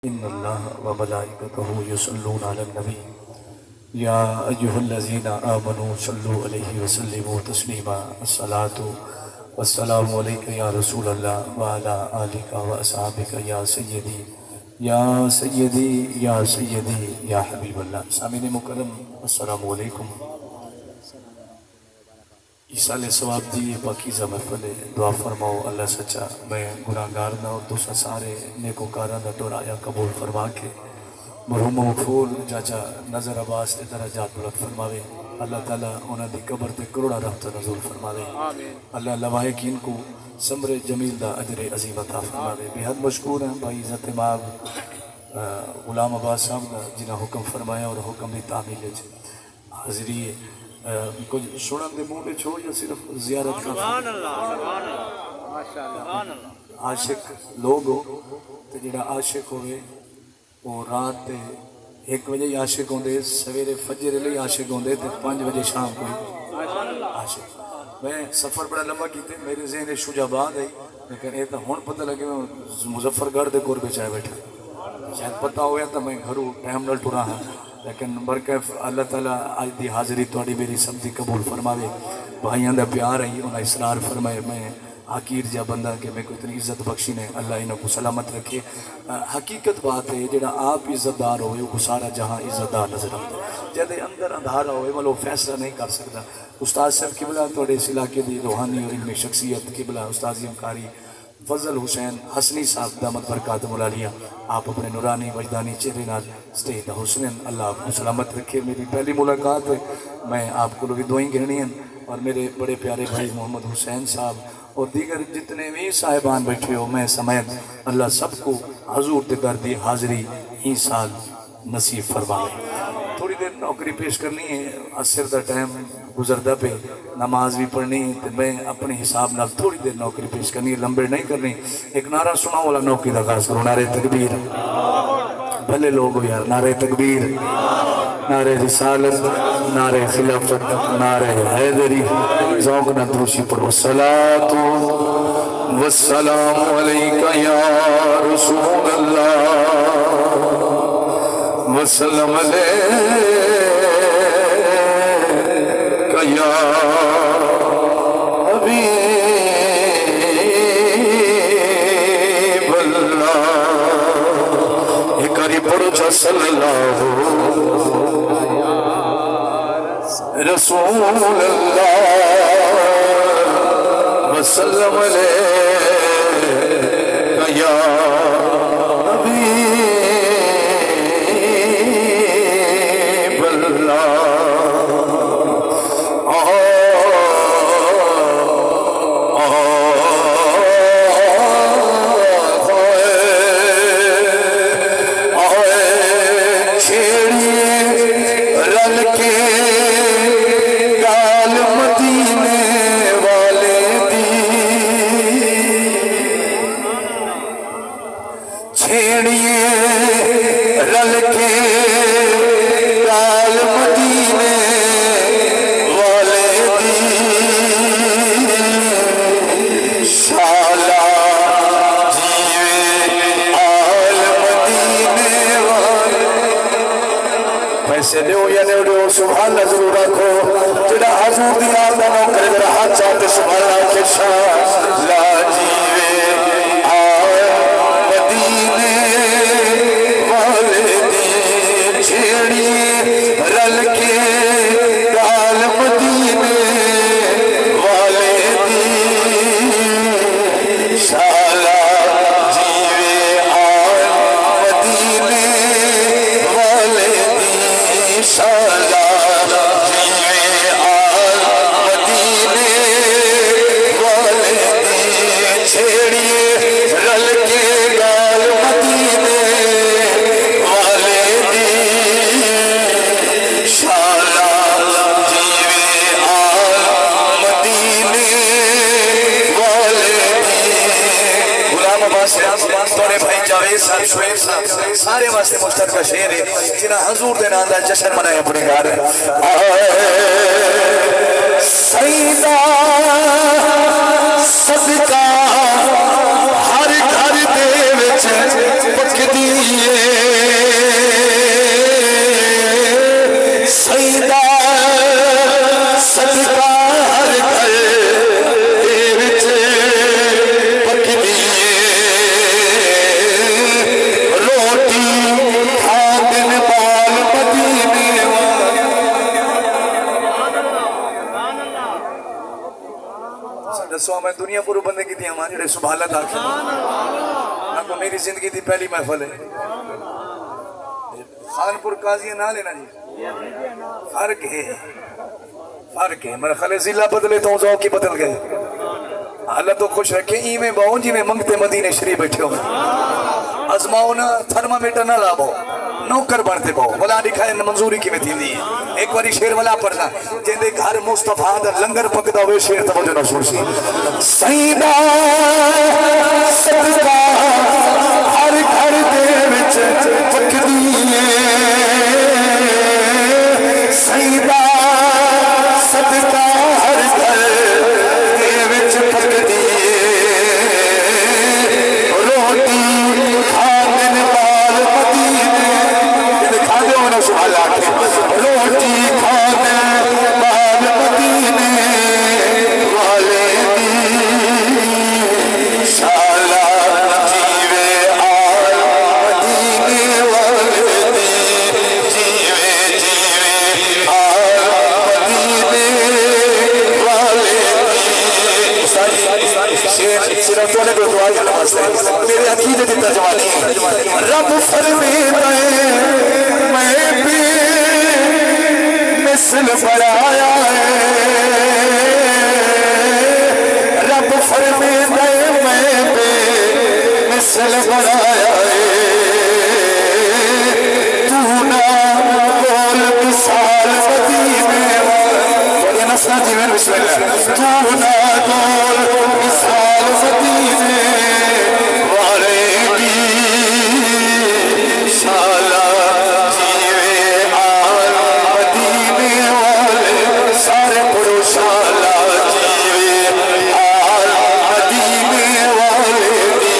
इन्नल्लाह व मलाइकतहु युसल्लूना अलन नबी या अय्युहल्लज़ीना आमनू सल्लु अलैहि व सल्लिमू तस्लीमा अस्सलातु वस्सलामु अलैका या रसूलल्लाह व अला आलिका व अस्हाबिका या सय्यदी या सय्यदी या सय्यदी या हबीबल्लाह। सामीन मुकर्रम अस्सलामु अलैकुम। इसाले सवाब दी पाकीज़ा महफ़िल दुआ फरमाओ अल्लाह सच्चा मैं गुनाहगार ना और तुसा सारे नेकोकारां दा टोराया कबूल फरमा के मरहूम मगफूर चाचा नज़र अब्बास के दरजात बुलंद फरमावे। अल्लाह ताला उन्हां दी कब्र ते करोड़ा रहमत नज़ूल फरमावे। अल्लाह लवाहिकीन को समरे जमील दा अजरे अज़ीम अता फरमावे। बेहद मशकूर हैं भाई इज़्ज़त इमाम गुलाम अब्बास साहब दा जिन्हां हुक्म फरमाया और हुक्म दी तामील च हाज़री कुछ सुनन दे मुंह में छो या सिर्फ ज़ियारत का आशिक लोग हो तो जेड़ा आशिक होवे वो रात ते 1 बजे आशिक होंदे सवेरे फजर लिए आशिक होंदे तो 5 बजे शाम को आशिक। मैं सफ़र बड़ा लंबा किया मेरे ज़हन शुजाबाद है लेकिन ये तो हुण पता लगे मैं मुजफ्फरगढ़ के कोर बेचाए बैठा शायद पता होया तो मैं घरों टाइम नाल टुरा हाँ लेकिन बरकत अल्लाह ताला अज की हाज़री थोड़ी मेरी सब की कबूल फरमावे। भाइयों का प्यार है उन्हें इसरार फरमाए मैं हकीर जहा बंदा कि मेरे को इतनी इज्जत बख्शी ने अल्लाह इन्हों को सलामत रखे। हकीकत बात है जो आप इज्जतदार हो सारा जहाँ इज्जतदार नजर आता है जब अंदर अंधारा हो मतलब फैसला नहीं कर सकता। उस्ताद साहब किबला थोड़े इस इलाके की रूहानी और इनमें शख्सियत किबला उस्ताद कारी फजल हुसैन हसनी साहब दामद बरकात मुलालिया आप अपने नूरानी वजदानी चेहरे नाल स्टेज दा हुसैन अल्लाह आपको सलामत रखे। मेरी पहली मुलाकात है मैं आपको भी दुआई गिरनी है और मेरे बड़े प्यारे भाई मोहम्मद हुसैन साहब और दीगर जितने भी साहिबान बैठे हो मैं समेत अल्लाह सबको हजूर के दर दी हाज़री ही साल नसीब फरमाए। थोड़ी देर नौकरी पेश करनी है असर का टाइम गुजरता पे नमाज भी पढ़नी है तो मैं अपने हिसाब नाल थोड़ी देर नौकरी पेश करनी है लंबे नहीं करनी। एक नारा सुनाओ वाला नौकरी का खास करो नारे तकबीर भले लोग हो यार नारे तकबीर नारे रिसालत नारे खिलाफत नारे हैदरी ज़ौक़ ना दूषी पढ़ो सलातो वस्सलामु अलैका या रसूल अल्लाह वसल्लम अलैका या हबीबल्लाह। एक बारी पढ़ो सल्लल्लाहु रसूल अल्लाह वसल्लम अलैका या सुभान जरूर रखो जेड़ा हजूर दी याद दा नौकर जरा हाथ चाहते सुभान के शान ला जीवे आए मदीने वाले दी छेड़ी रल के गाल मदीने वाले दी शाला जीवे आए मदीने वाले दी शाला सारे वास्ते मुश्तरका शेर है जिन्हें हजूर के नाम का जश्न मनाया अपने घर सईदा सदका हर घर दे विच पकदी है दसो मैं दुनिया पूरे बंदे की मां जेड़े सुभालत आखे ना को मेरी जिंदगी की पहली महफल है खानपुर काजी ना लेना जी फर्क है मेरा ख्याल जिला बदले तो जाओ की बदल गए हालत तो खुश रखे इवें बहु जिमें मंगते मदीने शरीफ बैठे हो अजमाओ ना थर्मामीटर ना लाभो नौकर बनते पाओ भला दिखाए मंजूरी की थी एक बारी शेर वाला पढ़ना जिंदे घर मुस्तफा दा लंगर पकदा वे शेर तवज्जो ना सुन सी सईदा सदका हर घर दे विच पकदी सईदा सदका हर घर दे विच पकदी रोटी खाने बाल मदीने खाने होना सुभाल रोटी खाने बाल मदीने वाले शाला जीवे आल मदीने वाले जीवे जीवे आल मदीने वाले सिर्फ तोने को दुआ करना वास्ते मेरे अकीदे की तर्जुमानी रब फरमाता है मैं भी मिसल बनाया है रब फरमाता है मैं भी मिसल बनाया है तू ना बोल मिसाल मदीने वाले नस्ल जीवन बिस्मिल्लाह तू ना बोल मिसाल मदीने वाले की शाला जीवे आल मदीने वाले सारे पुरुष शाला जीवे आल मदीने वाले की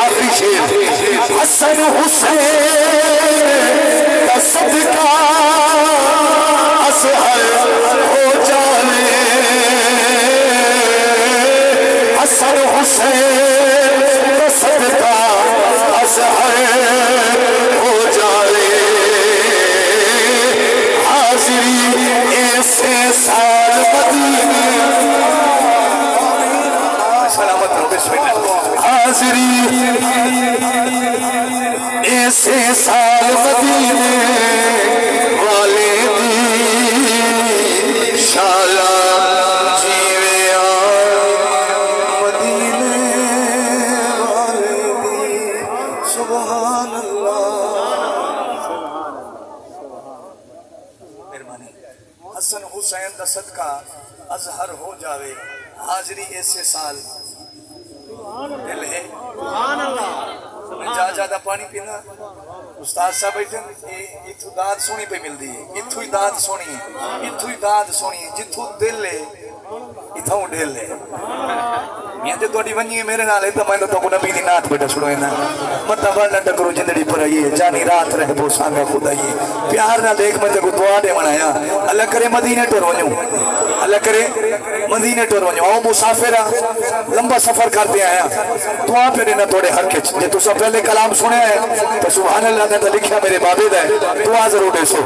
आखिरी शेर हसन हुसैन का सदका असहर हो जाने हसन हुसैन का सदका असहर हो जाए हाजिरी ऐसे साल मदीने सलामत रहो बिस्मिल्लाह हाजिरी ऐसे साल मदीने वाले दी शाला जीवे मदीने वाले दी सुभान अल्लाह मेहरबानी हसन हुसैन दा सदका अजहर हो जावे हाजिरी ऐसे साल दिल है सुभान अल्लाह ज्यादा पानी पीना उस्ताद साहब बैठे इथू दाद सोनी पे मिलती है इथू ही दाद सोनी है इथू ही दाद सोनी है जिथू दिल है इथों ढेल है मैं जो थोड़ी वनी मेरे नाल है तो मैं तो को नबी दी नात बेटा सुनो ना मत वरना टकरो जिंदड़ी पर आई है जानी रात रहे वो सांगा खुदा ही प्यार ना देख मैं तो दुआ दे बनाया अल्लाह करे मदीने टुर वणो अल्लाह करे मदीने टुर वणो आओ मुसाफिर लंबा सफर करते आया दुआ पे ना थोड़े हक च जे तुसा पहले कलाम सुने है तो सुभान अल्लाह ने तो लिखा मेरे बाबे दा दुआ जरूर देसो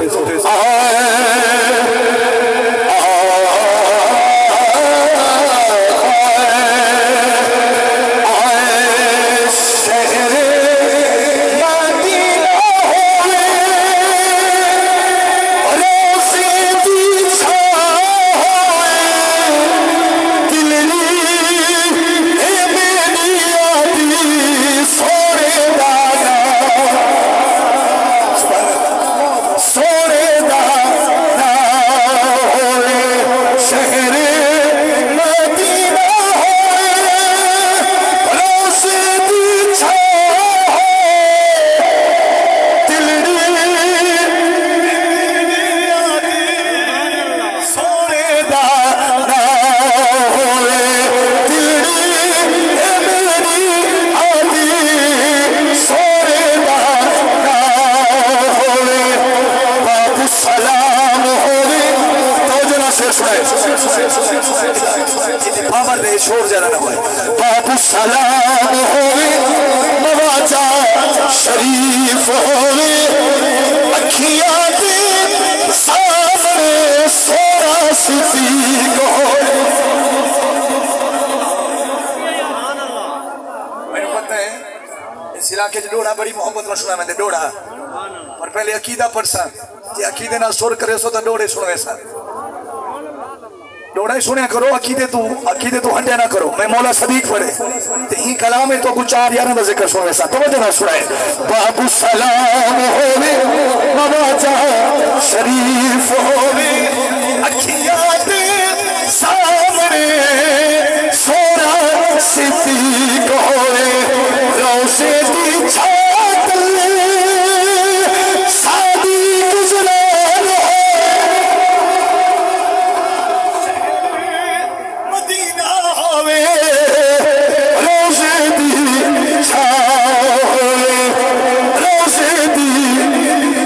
शोर ज्यादा ना होए बाबू सलाम होवे नवाजा शरीफ होवे अखियां दे सामने सोरा सिद्दीक होवे इलाके च डोड़ा बड़ी मोहब्बत में सुना मैं डोड़ा पर पहले अकीदा पढ़सा जे अकीदे नाल सुर करे सो तो डोड़े सुनवे सा डोड़ा ही सुने करो अकीदे तू हंडे ना करो मैं मौला सदीक पढ़े ते ही कलाम है तो कुछ चार यार दा जिक्र सुनवे सा तो ना सुनाए बाबू सलाम होवे नवाजा शरीफ होवे अखियां दे सामने सोना सिद्दीक होवे रोशे दी छात सादी गुजरान मदीना होवे रोशे दी छात होवे रोशे दी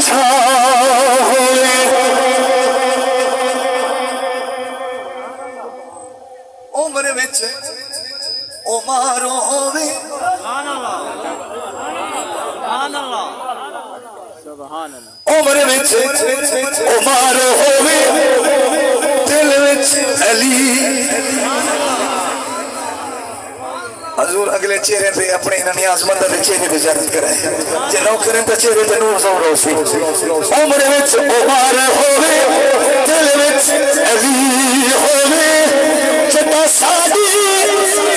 छात होवे उम्र विच उमर होवे उम्र विच उमर होवे दिल विच अली हजूर अगले चेहरे पे अपने नियाज़मंद दे चेहरे पे ज़ियारत कराए जे नौकरे ते चेहरे ते नूर ज़ोर रोसी उम्र विच उमर होवे दिल विच अली होवे जदा साडी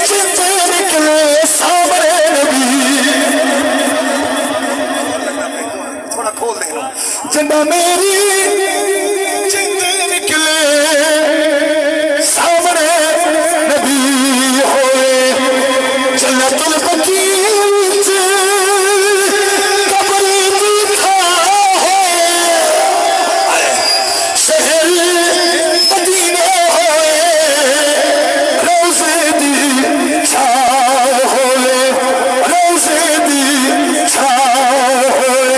जिंद निकले सामने नबी थोड़ा खोल दे जदा मेरी जिंद निकले सामने नबी होए जन्नतुल बकीर च कब्र दी था होए शहर मदीना होए रोज़े दी छाव होए रोज़े दी छाव होए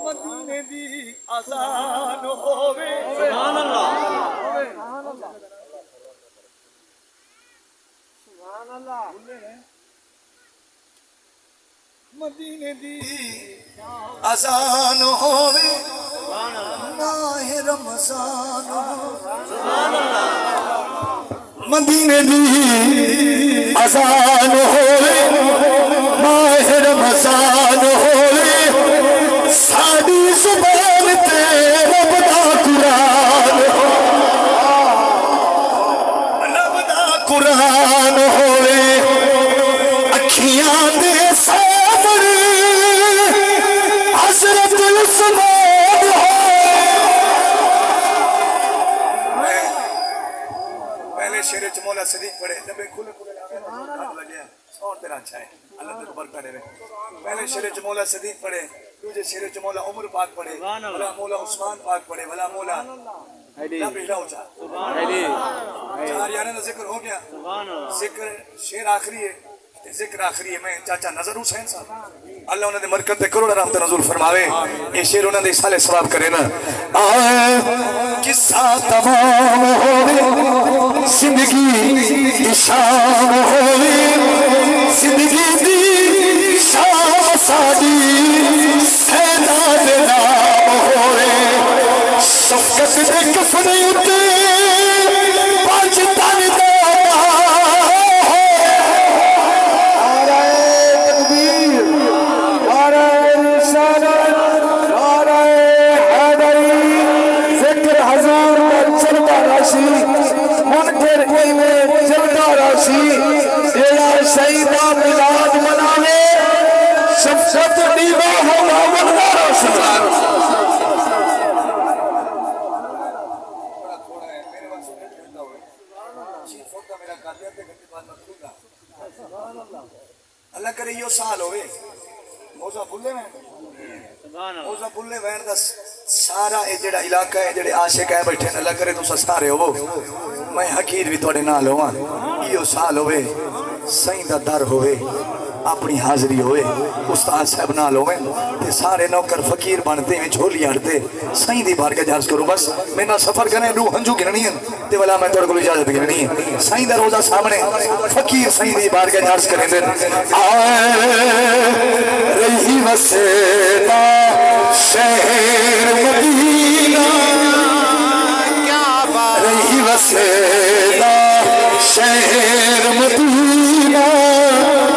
मदीने दी अज़ान होवे सुभान अल्लाह सुभान अल्लाह मदीने दी अज़ान होवे माह रमज़ान सुभान अल्लाह मदीने दी अज़ान होवे माह रमज़ान होवे साडी ज़ुबान ते रब दा कुरान रब दा कुरान होवे अखियां दे सामने हज़रत उस्मान होवे पहले शेर च मौला सदीक पढ़े डब्बे खुले खुले लगे और तेरा अच्छा है अल्लाह तेरे बरकत दे पहले शेर च मौला सदीक पढ़े दूसरे शेर च मौला उमर पाक पढ़े भला मौला उस्मान पाक पढ़े भला मौला चार यार का जिक्र हो गया जिक्र शेर आखिरी है जिक्र आखिरी है मैं चाचा नजर हुसैन साहब अल्लाह उन्होंने मरकत ते करोड़ रहमत नज़ूल फरमावे ये शेर उन्होंने साले सवाब करे ना किस्सा तमाम होवे जिंदगी की शाम होवे जिंदगी दी शाम साडी सेना दे नाम होवे शफकत दे कफन उते पंज तन दा शहीदा मिलाद मनावे शफकत दीवा होगा वरदार अल्लाह करे यो साल होवे मौजा भुल्ले में मौजा भुल्ले वैन दा सारा ये जेड़ा इलाका है जेड़े आशिक है बैठे अल्लाह करे तुसा सारे होवो मैं हकीर भी थोड़े नाल होवां यो साल होवे सही दा दर होवे अपनी हाजरी होवे उस्ताद साहब नाल होवे ते सारे नौकर फकीर बनते में झोली हटते सही दी बार के अर्ज करूं बस मेरा सफर करने दू हंजू गिननी है ते वाला मैं तोड़े को इजाजत गिननी है सही दा रोजा सामने फकीर सही दी बार के अर्ज करेंदे रही वसेला शहर मदीना क्या बात रही वसेला शहर मदीना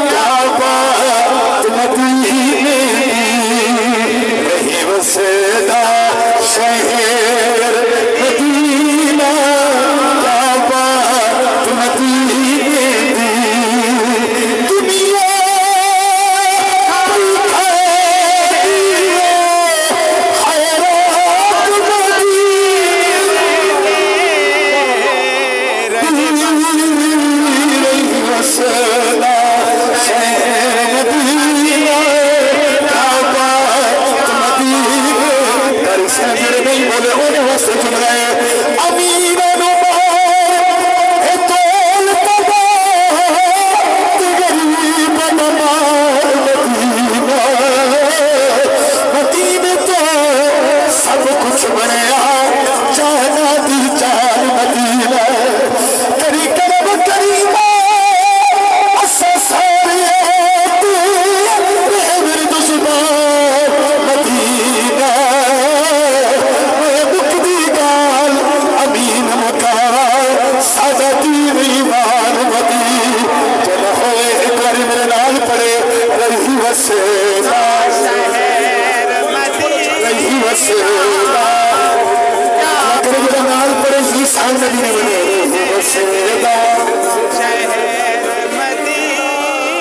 क्या बात मदीने रही वसेला शहर मदीना क्या बात मदीने दुनिया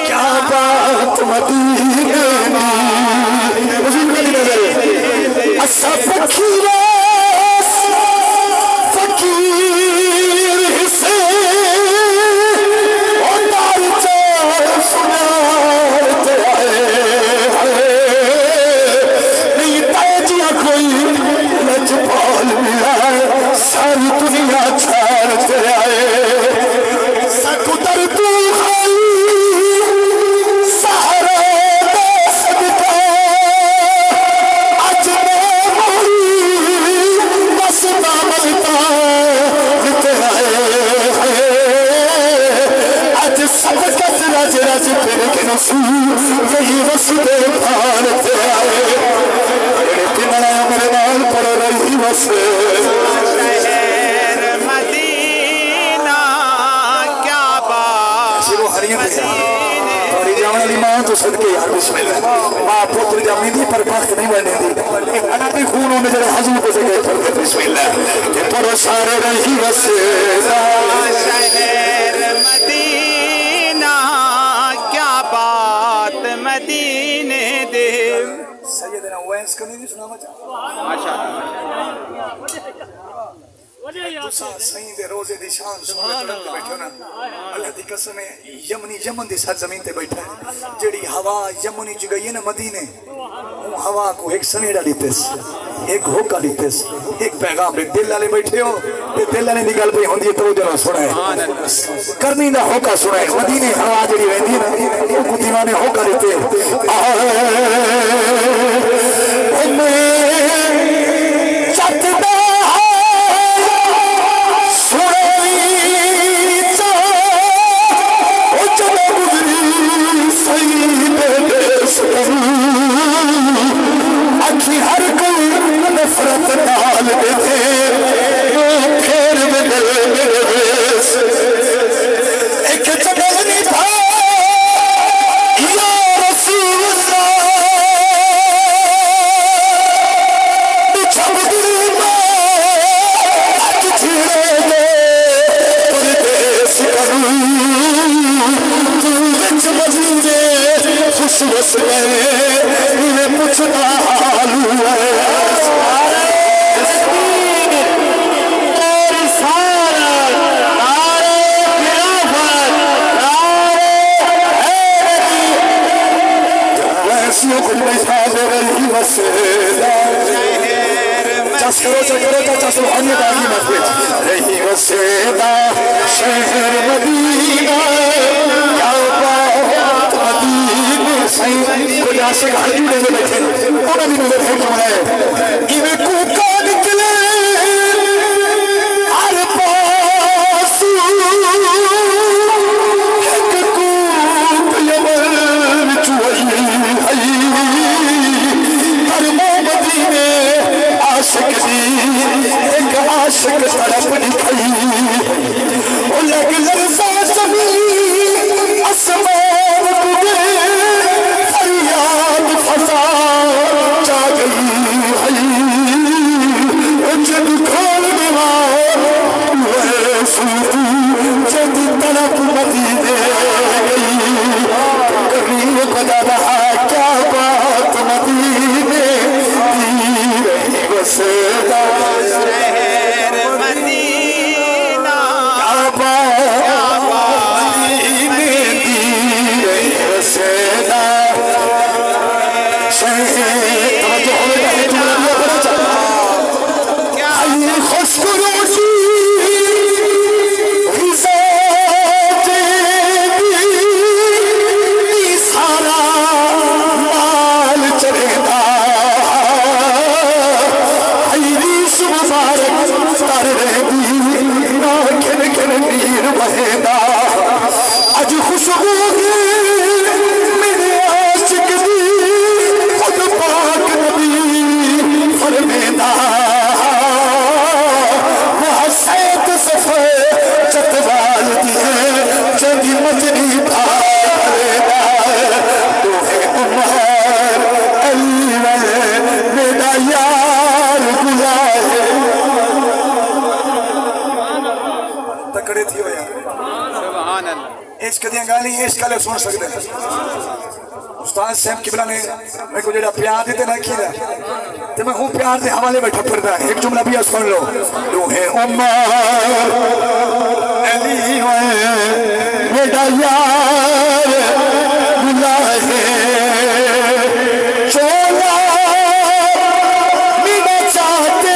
क्या बात मदीने असा फकीर फकीर हिस्से नहीं ताजिया कोई लजपाल मिला सारी दुनिया छाड़ते आए सकुदर तू सहारा दे सकता आज बस दामलता आए आज सब कस रज रज फिर के नसू यही वसदे भारत आए मेरे नाल पड़ रही बस सदके यार बिस्मिल्लाह मां पुत्र जमी दी पर वक्त नहीं बनने दी अनादी खून होने जरा हजू को सके पर बिस्मिल्लाह के पर सारे रही वसेला शहर मदीना क्या बात मदीने दे सैयदना उवैस को नहीं सुनावा चाह माशाअल्लाह तुसा सही दे रोजे दी शान सुन के बैठो ना अल्लाह दी कसम है यमन दी सरजमीन ते बैठा है जेड़ी हवा यमनी च गई है ना मदीने वो हवा को एक सनेड़ा दितेस एक होका दितेस एक पैगाम दे दिल वाले बैठे हो ते दिल वाले दी गल पे होंदी है तो जरा सुनाए करनी दा होका सुनाए मदीने हवा जेड़ी वेंदी है ना वो दीवाने होका दिते हर कोई नफरत डाल देते फिर एक चगल नहीं था या रसूल पूछना हालू रही वसेला शहर मदीना क्या बात मदीने सही कोई आशिक हर जुड़े में बैठे उन्होंने भी नजर है तुम्हारे इन्हें कूका निकले हर पास एक कूक यमन चुई हर मदीने आशिक दी एक आशिक तड़प निकली तेरी दादा तू है उमर अली मेरा यार गुलाम तकड़े थी हो यार सुभान अल्लाह इश्क दी गाली इश्क वाले सुन सकते हैं उस्ताद साहब किबला ने मेरे को जेड़ा प्यार देते ना खीरा ते मैं हूं प्यार दे हवाले बैठा फिरदा एक जुमला भी सुन लो तू है उमर अली मेरा यार गुलाम चोला मेरा चाहते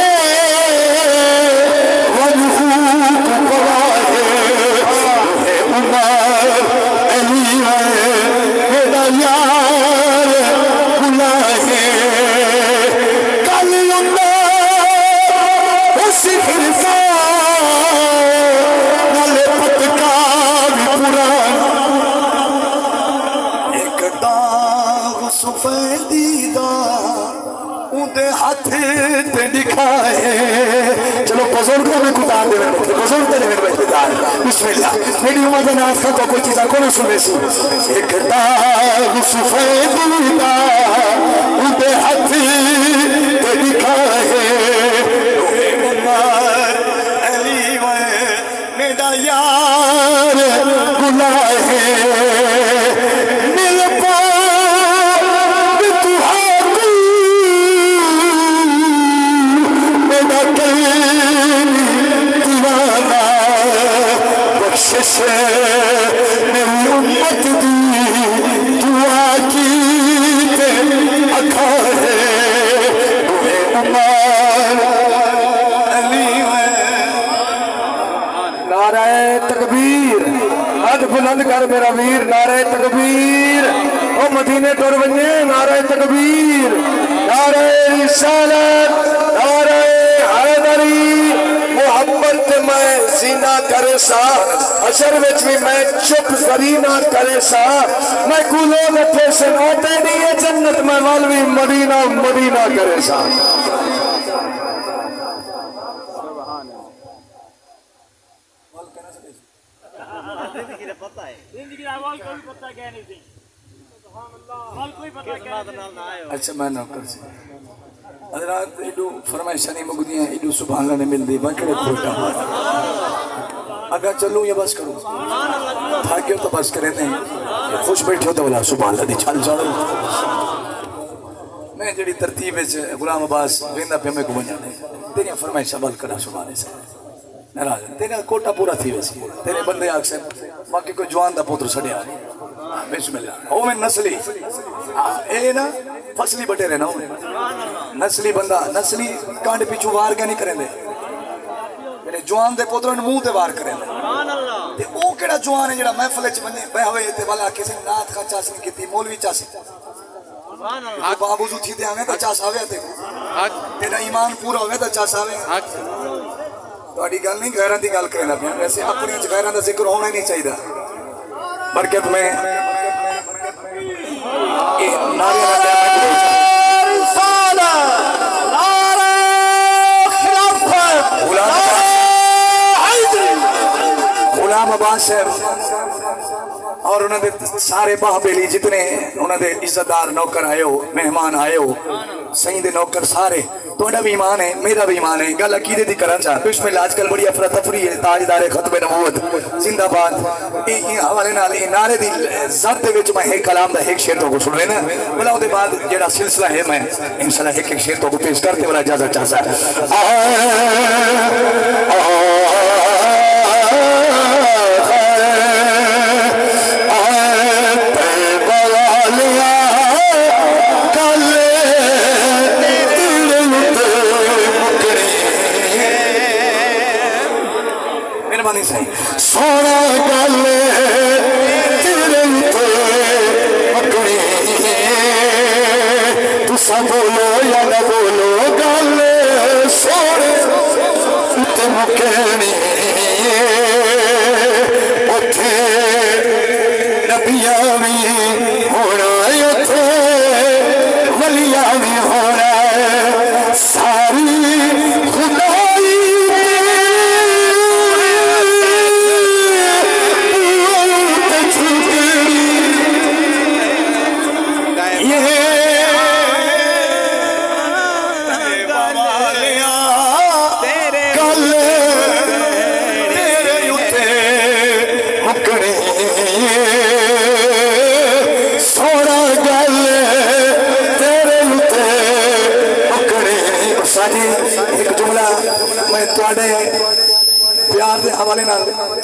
हाथ ते दिखाए चलो बुजुर्गों में कुदार दे बैठे बुजुर्ग दे बैठे दार बिस्मिल्लाह मेरी उम्र का नाश्ता तो कोई चीज़ को सुने सी एक दाग सफेद उनके हाथ ते दिखाए अली मेरा यार गुलाम मिल पा मेरी उम्मत दी दुआ की अखा है नाराए तकबीर हद बुलंद कर मेरा वीर नाराए तकबीर ओ मदीने तुर वने नाराए तकबीर नाराए रिसालत नाराए हैदरी मोहब्बत मैं सीना करे सा अशर विच भी मैं चुप करी ना करे सा मैं कुलो नथे से नोटे नहीं जन्नत में वालवी मदीना मदीना करे सा अच्छा मैं नौकर से हजरात एडू फरमाइशा नहीं मुगदियां एडू सुभान अल्लाह ने मिलदी मैं केड़े खोटा अगर चलूं या बस करूं थाक्यो तो बस करे नहीं खुश बैठो तो बोला सुभान अल्लाह दी छल चढ़ो मैं जेडी तरतीब विच गुलाम अब्बास वेंदा पे मैं को वणने तेरी फरमाइशा बल करा सुभान अल्लाह नाराज तेरा कोटा पूरा थी वैसी तेरे बंदे आखसे बाकी कोई जवान दा पुत्र छड़िया बिस्मिल्लाह ओ मैं नस्ली ए ना फसली बटेरे ना नस्ली बंदा नस्ली कांड पिछू वार क्या नहीं करेंदे जेड़े जवान दे पुत्र मुंह ते वार करेंदे सुभान अल्लाह ते ओ केड़ा जवान है जेड़ा महफिल च बने बहवे ते वाला किसी नात का चास नहीं कीती मौलवी चास सुभान अल्लाह बाबू जो थी ते आवे तो चास आवे ते हक तेरा ईमान पूरा होवे तो चास आवे हक तोड़ी गल नहीं गैरां दी गल करना पिया वैसे अपने च गैरां दा जिक्र होना ही नहीं चाहिए बरकत में ए नारे गुलाम अब्बास साहब और उन्होंने सारे बाहबेली जितने उन्होंने इज्जतदार नौकर आए हो मेहमान आए हो सही दे नौकर सारे थोड़ा भी ईमान है मेरा भी ईमान है गल अकीदे दी करन चा बिस्मिल्लाह आजकल बड़ी अफरा तफरी है ताजदार खतबे नबूवत जिंदाबाद ई हवाले नाल ई नारे दी जद दे विच मैं एक कलाम दा एक शेर तो सुन लेना बोला ओदे बाद जेड़ा सिलसिला है मैं इंशाल्लाह एक शेर तो पेश करके वाला इजाजत चाहता सोना गल तेरे मकड़ी तुसा बोलो या न बोलो गल सोने ते मुकनी उथे नबिया भी होना उथे वलिया भी होना सारी खुदाई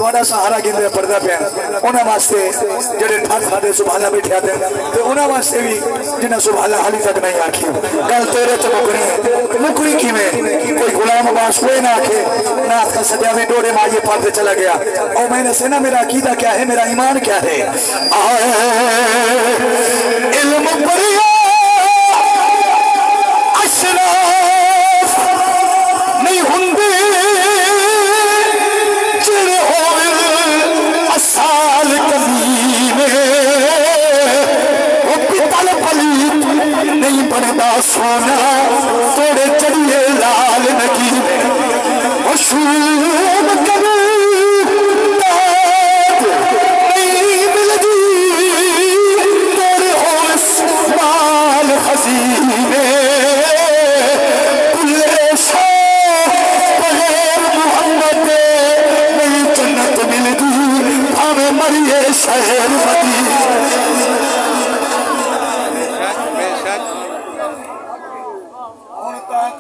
ਤੁਹਾਡਾ ਸਹਾਰਾ ਗਿੰਦੇ ਪੜਦਾ ਪਿਆ ਉਹਨਾਂ ਵਾਸਤੇ ਜਿਹੜੇ ਠਾਠ ਸਾਡੇ ਸੁਭਾਲਾ ਬੈਠਿਆ ਤੇ ਉਹਨਾਂ ਵਾਸਤੇ ਵੀ ਜਿਨ੍ਹਾਂ ਸੁਭਾਲਾ ਹਾਲੀ ਤੱਕ ਨਹੀਂ ਆਖੀ ਗੱਲ ਤੇਰੇ ਤੇ ਮੁਕਰੀ ਕਿਵੇਂ कोई गुलाम अब्बास कोई ना आखे नाथ का सजा में डोरे माजे पाते चला गया और मैंने से ना मेरा अकीदा क्या है मेरा ईमान क्या है इल्म परिया अशराफ नहीं हुंदे चिर होवे असाल कदीमे वो पितल पलीत नहीं बनता सोना तोड़े चढ़िए लाल नकी शूब कभी नहीं मिलती तेरे होश माल हसीने कुल्ले शाह बगैर मोहम्मद नहीं जन्नत मिलती भावे मरिए शहर मदीने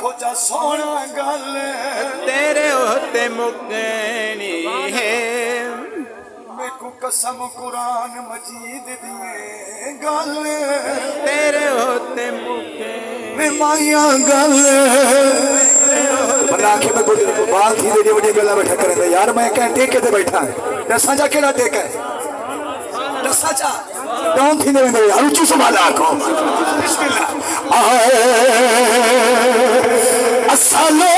खोजा सोना गल तेरे होते मुकनी है मेकू कसम कुरान मजीद दिए गल तेरे होते मुकनी माया गल बना के मैं बाल थी देनी बड़ी गल्ला बैठा करे यार मैं कह टेके ते बैठा दसा जा केड़ा टेका दसा जा डोंट थी ने यार ऊंची संभाला को बिस्मिल्लाह असलो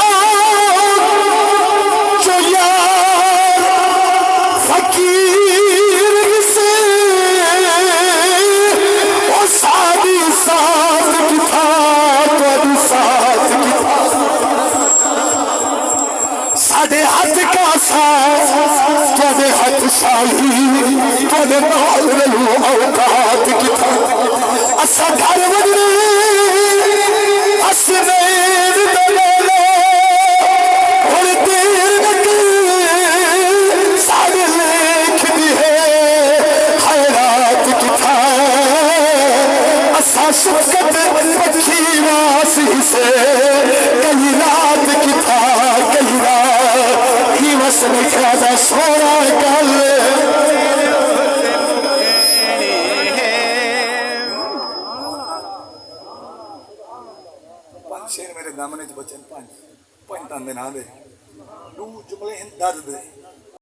जो यार फकीर से वो सादी साथ की था तो साथ की था साढ़े हाथ का साथ तेरे हाथ शाही तेरे नाल रलू औकात की था असा घर वजने असमेर दलेलो और देर नकी साढ़े लेख दी है खैरात की था असा शुकत पक्षी वासी से कई रात की था कई रात ही बस में ख्यादा सोना कल शेर मेरे दामने च बचन पंज पंज तांदे ना दे दू जुमले हैं दर्द दे